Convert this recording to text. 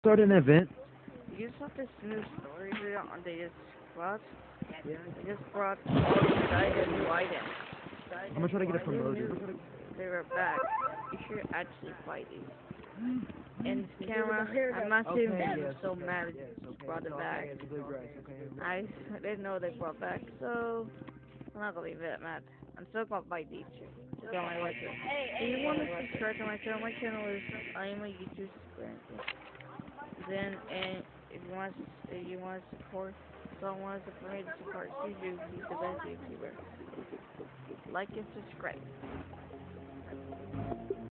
Start an event. You saw this new story video on they just brought? Yeah. They just brought all the guys and Biden. I'm gonna try to get a Who promotion. knew they were back? You should actually fight these. And this camera, I'm not saying I'm so mad that they brought it back. I didn't know they brought back, so I'm not gonna be that mad. I'm still gonna fight these two. Just on my record. Do you want to subscribe to my channel? My channel is I am a YouTube subscriber. Then, and if you want to support someone to for me to support Suzu, he's the best YouTuber. Like and subscribe.